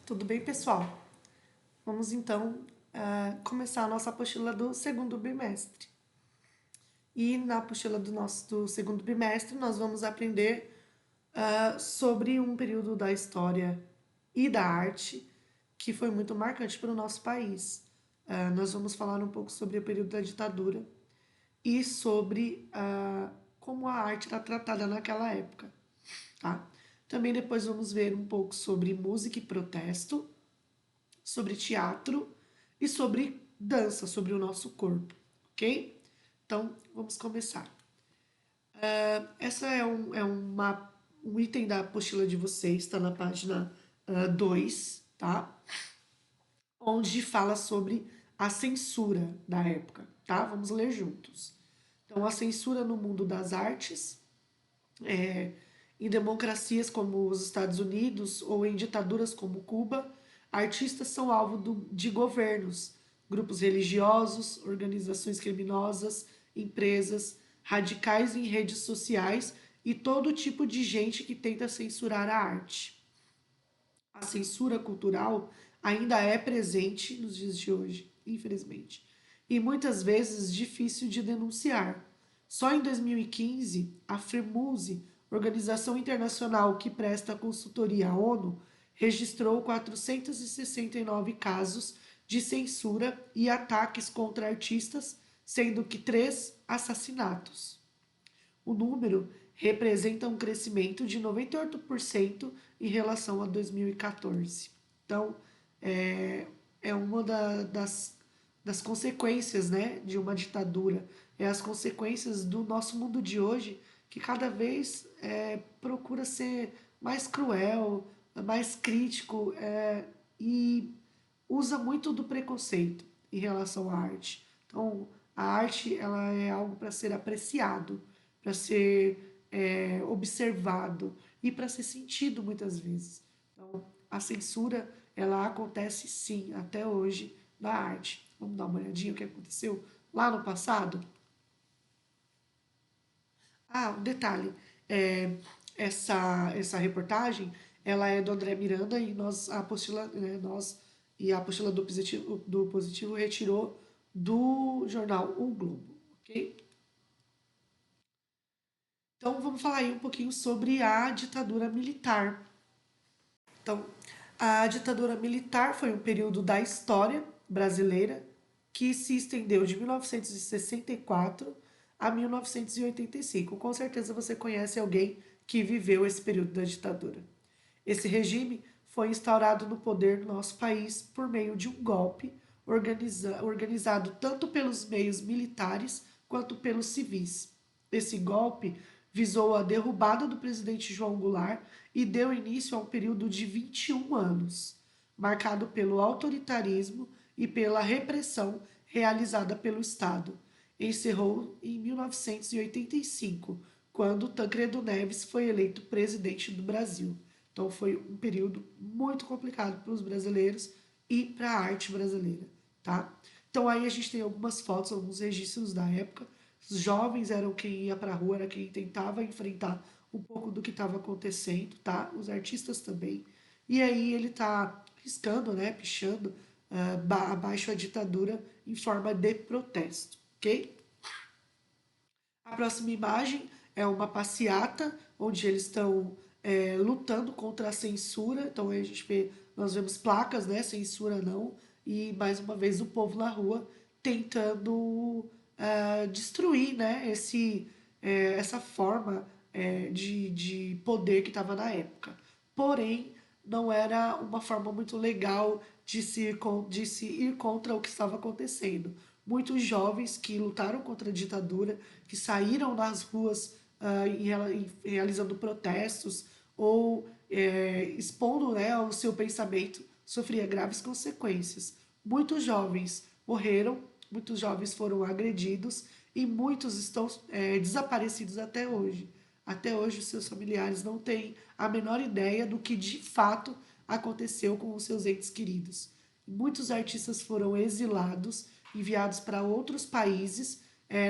Tudo bem, pessoal? Vamos então começar a nossa apostila do segundo bimestre. E na apostila do segundo bimestre, nós vamos aprender sobre um período da história e da arte que foi muito marcante para o nosso país. Nós vamos falar um pouco sobre o período da ditadura e sobre como a arte era tratada naquela época, tá? Também depois vamos ver um pouco sobre música e protesto, sobre teatro e sobre dança, sobre o nosso corpo, ok? Então, vamos começar. Essa um item da apostila de vocês, está na página 2, tá? Onde fala sobre a censura da época, tá? Vamos ler juntos. Então, a censura no mundo das artes, em democracias como os Estados Unidos ou em ditaduras como Cuba, artistas são alvo de governos, grupos religiosos, organizações criminosas, empresas, radicais em redes sociais e todo tipo de gente que tenta censurar a arte. A censura cultural ainda é presente nos dias de hoje, infelizmente, e muitas vezes difícil de denunciar. Só em 2015, a FREMUSE, organização internacional que presta consultoria à ONU, registrou 469 casos de censura e ataques contra artistas, sendo que 3 assassinatos. O número representa um crescimento de 98% em relação a 2014. Então, é, é uma das consequências, né, de uma ditadura. É as consequências do nosso mundo de hoje, que cada vez procura ser mais cruel, mais crítico e usa muito do preconceito em relação à arte. Então, a arte ela é algo para ser apreciado, para ser observado e para ser sentido muitas vezes. Então, a censura ela acontece sim até hoje na arte. Vamos dar uma olhadinha o que aconteceu lá no passado? Um detalhe, é, essa reportagem ela é do André Miranda e a apostila do positivo retirou do jornal O Globo, ok? Então vamos falar aí um pouquinho sobre a ditadura militar. Então, a ditadura militar foi um período da história brasileira que se estendeu de 1964 a 1985. Com certeza você conhece alguém que viveu esse período da ditadura. Esse regime foi instaurado no poder do nosso país por meio de um golpe organizado tanto pelos meios militares quanto pelos civis. Esse golpe visou a derrubada do presidente João Goulart e deu início a um período de 21 anos, marcado pelo autoritarismo e pela repressão realizada pelo Estado. Encerrou em 1985, quando Tancredo Neves foi eleito presidente do Brasil. Então foi um período muito complicado para os brasileiros e para a arte brasileira, tá? Então aí a gente tem algumas fotos, alguns registros da época. Os jovens eram quem ia para a rua, era quem tentava enfrentar um pouco do que estava acontecendo, tá? Os artistas também. E aí ele tá riscando, né, pichando abaixo a ditadura em forma de protesto, ok? A próxima imagem é uma passeata onde eles estão lutando contra a censura. Então a gente vê, nós vemos placas, né? Censura não. E mais uma vez o povo na rua tentando destruir, né? Essa forma de poder que estava na época. Porém, não era uma forma muito legal de se ir contra o que estava acontecendo. Muitos jovens que lutaram contra a ditadura, que saíram nas ruas realizando protestos ou expondo, né, o seu pensamento, sofria graves consequências. Muitos jovens morreram, muitos jovens foram agredidos e muitos estão desaparecidos até hoje. Até hoje, os seus familiares não têm a menor ideia do que de fato aconteceu com os seus entes queridos. Muitos artistas foram exilados, enviados para outros países,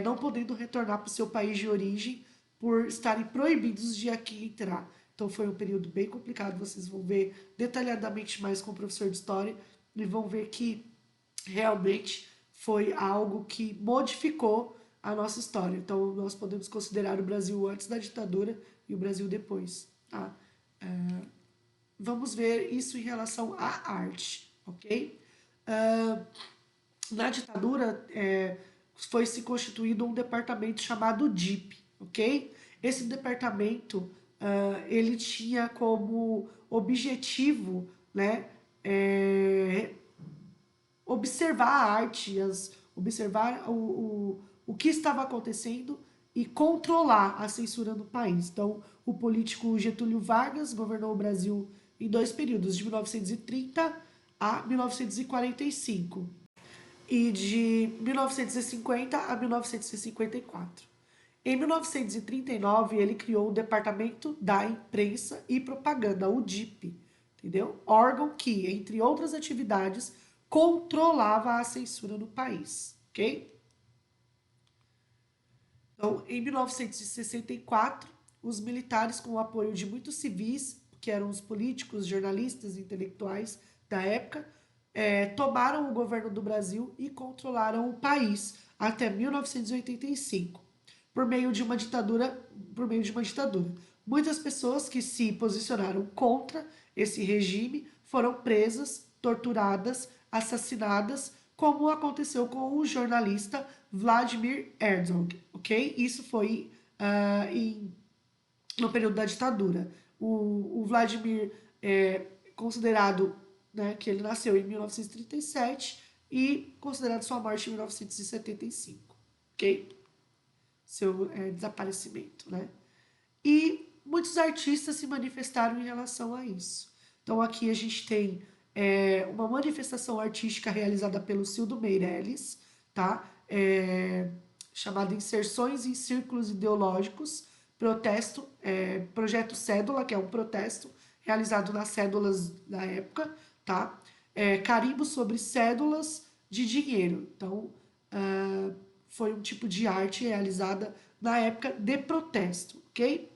não podendo retornar para o seu país de origem por estarem proibidos de aqui entrar. Então foi um período bem complicado, vocês vão ver detalhadamente mais com o professor de história e vão ver que realmente foi algo que modificou a nossa história. Então nós podemos considerar o Brasil antes da ditadura e o Brasil depois, tá? Vamos ver isso em relação à arte, ok? Na ditadura foi se constituído um departamento chamado DIP, ok? Esse departamento ele tinha como objetivo, né, observar a arte, observar o que estava acontecendo e controlar a censura no país. Então, o político Getúlio Vargas governou o Brasil em dois períodos, de 1930 a 1945 e de 1950 a 1954. Em 1939, ele criou o Departamento da Imprensa e Propaganda, o DIP, entendeu? Órgão que, entre outras atividades, controlava a censura no país, ok? Então, em 1964, os militares, com o apoio de muitos civis, que eram os políticos, jornalistas e intelectuais da época, tomaram o governo do Brasil e controlaram o país até 1985, por meio de uma ditadura, por meio de uma ditadura. Muitas pessoas que se posicionaram contra esse regime foram presas, torturadas, assassinadas, como aconteceu com o jornalista Vladimir Herzog, ok? Isso foi no período da ditadura. O Vladimir é considerado, né, que ele nasceu em 1937 e considerado sua morte em 1975, ok? Seu desaparecimento, né? E muitos artistas se manifestaram em relação a isso. Então aqui a gente tem uma manifestação artística realizada pelo Cildo Meirelles, tá? Chamada Inserções em Círculos Ideológicos, Projeto Cédula, que é um protesto realizado nas cédulas da época, tá? Carimbo sobre cédulas de dinheiro. Então, foi um tipo de arte realizada na época de protesto, ok?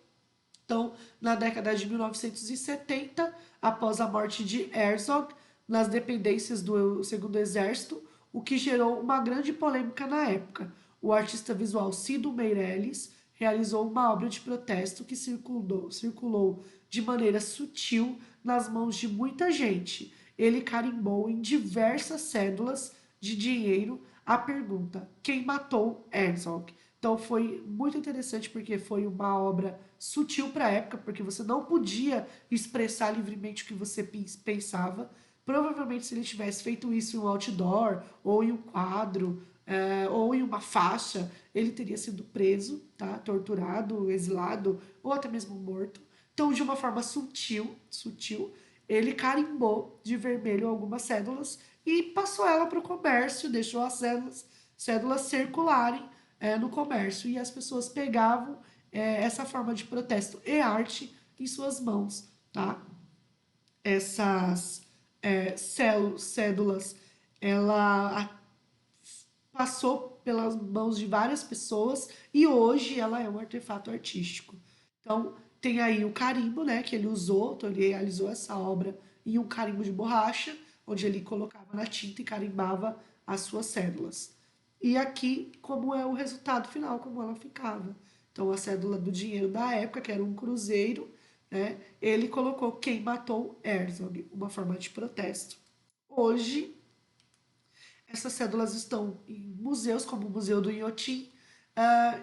Então, na década de 1970, após a morte de Herzog, nas dependências do Segundo Exército, o que gerou uma grande polêmica na época. O artista visual Cido Meirelles realizou uma obra de protesto que circulou de maneira sutil nas mãos de muita gente. Ele carimbou em diversas cédulas de dinheiro a pergunta: quem matou Herzog? Então foi muito interessante porque foi uma obra sutil para a época, porque você não podia expressar livremente o que você pensava. Provavelmente se ele tivesse feito isso em um outdoor, ou em um quadro, ou em uma faixa, ele teria sido preso, tá? Torturado, exilado, ou até mesmo morto. Então, de uma forma sutil, ele carimbou de vermelho algumas cédulas e passou ela para o comércio, deixou as cédulas circularem no comércio. E as pessoas pegavam essa forma de protesto e arte em suas mãos, tá? Essas cédulas, ela passou pelas mãos de várias pessoas e hoje ela é um artefato artístico. Então, tem aí o carimbo, né, que ele usou, então ele realizou essa obra em um carimbo de borracha, onde ele colocava na tinta e carimbava as suas cédulas. E aqui, como é o resultado final, como ela ficava. Então, a cédula do dinheiro da época, que era um cruzeiro, né, ele colocou quem matou Herzog, uma forma de protesto. Hoje, essas cédulas estão em museus, como o Museu do Inhotim,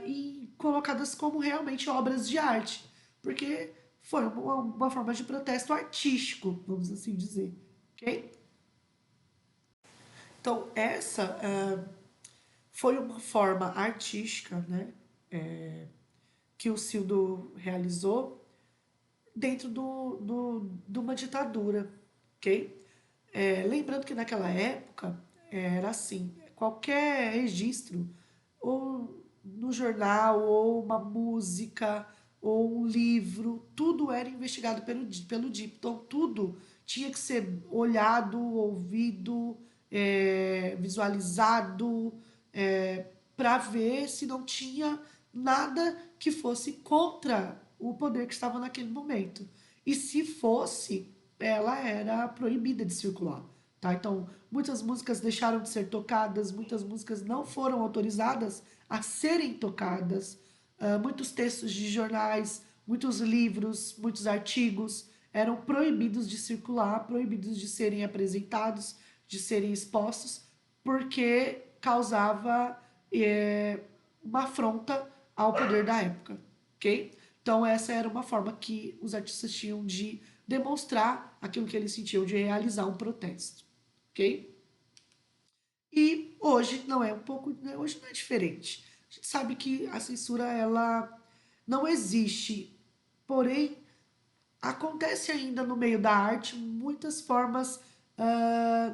e colocadas como realmente obras de arte, porque foi uma forma de protesto artístico, vamos assim dizer, ok? Então, essa foi uma forma artística, né, que o Cildo realizou dentro de uma ditadura, ok? Lembrando que naquela época era assim, qualquer registro, ou no jornal, ou uma música, ou um livro, tudo era investigado pelo DIP. Então, tudo tinha que ser olhado, ouvido, visualizado, para ver se não tinha nada que fosse contra o poder que estava naquele momento. E se fosse, ela era proibida de circular. Tá? Então, muitas músicas deixaram de ser tocadas, muitas músicas não foram autorizadas a serem tocadas, muitos textos de jornais, muitos livros, muitos artigos eram proibidos de circular, proibidos de serem apresentados, de serem expostos, porque causava uma afronta ao poder da época, ok? Então essa era uma forma que os artistas tinham de demonstrar aquilo que eles sentiam, de realizar um protesto, ok? E hoje não é um pouco, hoje não é diferente. A gente sabe que a censura ela não existe, porém acontece ainda no meio da arte muitas formas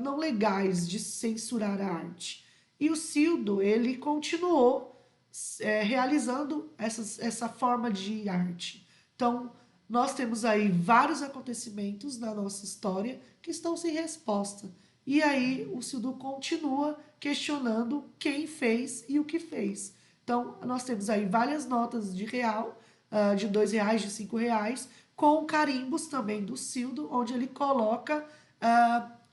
não legais de censurar a arte. E o Cildo, ele continuou realizando essa forma de arte. Então, nós temos aí vários acontecimentos na nossa história que estão sem resposta. E aí o Cildo continua questionando quem fez e o que fez. Então, nós temos aí várias notas de real, de R$ 2, de R$ 5, com carimbos também do Cildo, onde ele coloca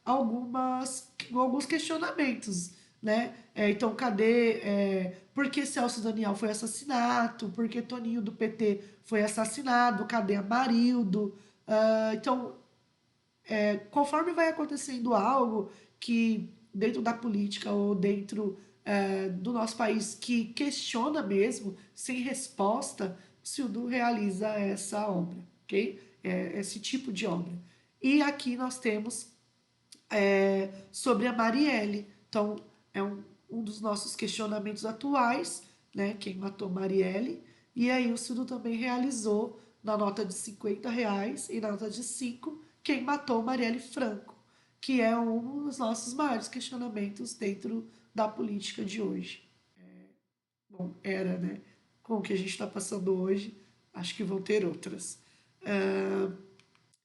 alguns questionamentos, né? Então, cadê? Por que Celso Daniel foi assassinato? Por que Toninho do PT foi assassinado? Cadê Amarildo? Então, conforme vai acontecendo algo que dentro da política ou dentro do nosso país que questiona mesmo, sem resposta, o Cildo realiza essa obra, ok? Esse tipo de obra. E aqui nós temos sobre a Marielle. Então, é um dos nossos questionamentos atuais, né? Quem matou Marielle. E aí o Cildo também realizou na nota de R$ 50 e na nota de 5 quem matou Marielle Franco, que é um dos nossos maiores questionamentos dentro da política de hoje. Bom, era, né? Com o que a gente está passando hoje, acho que vão ter outras.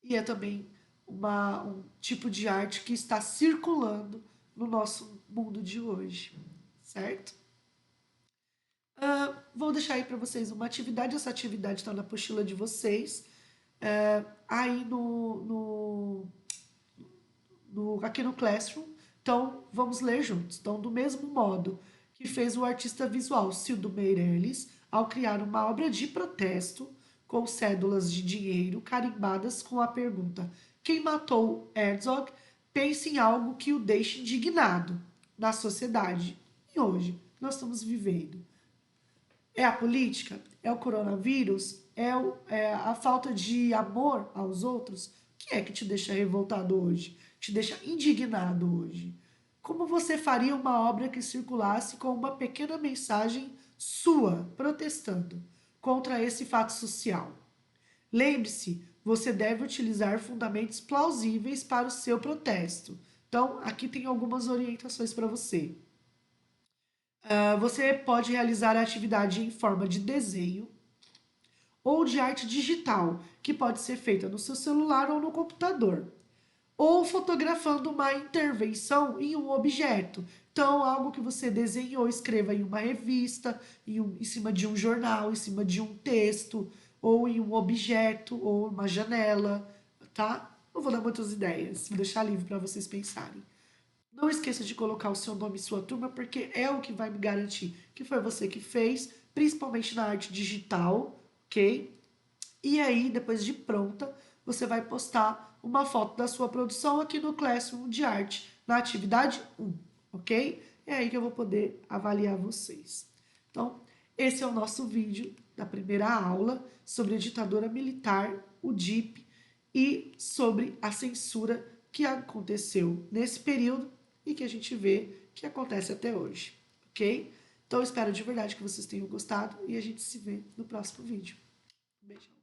E é também um tipo de arte que está circulando no nosso mundo de hoje, certo? Vou deixar aí para vocês uma atividade, essa atividade está na apostila de vocês. Aí aqui no Classroom. Então, vamos ler juntos. Então, do mesmo modo que fez o artista visual Cildo Meirelles ao criar uma obra de protesto com cédulas de dinheiro carimbadas com a pergunta: quem matou Herzog? Pense em algo que o deixe indignado na sociedade. E hoje nós estamos vivendo. É a política? É o coronavírus? É a falta de amor aos outros? O que é que te deixa revoltado hoje? Te deixa indignado hoje? Como você faria uma obra que circulasse com uma pequena mensagem sua, protestando contra esse fato social? Lembre-se, você deve utilizar fundamentos plausíveis para o seu protesto. Então, aqui tem algumas orientações para você. Você pode realizar a atividade em forma de desenho ou de arte digital, que pode ser feita no seu celular ou no computador, ou fotografando uma intervenção em um objeto. Então, algo que você desenhou, escreva em uma revista, em cima de um jornal, em cima de um texto, ou em um objeto, ou uma janela, tá? Não vou dar muitas ideias, vou deixar livre para vocês pensarem. Não esqueça de colocar o seu nome e sua turma, porque é o que vai me garantir que foi você que fez, principalmente na arte digital, ok? E aí, depois de pronta, você vai postar uma foto da sua produção aqui no Classroom de Arte, na atividade 1, ok? É aí que eu vou poder avaliar vocês. Então, esse é o nosso vídeo da primeira aula sobre a ditadura militar, o DIP, e sobre a censura que aconteceu nesse período e que a gente vê que acontece até hoje, ok? Então, eu espero de verdade que vocês tenham gostado e a gente se vê no próximo vídeo. Um beijão.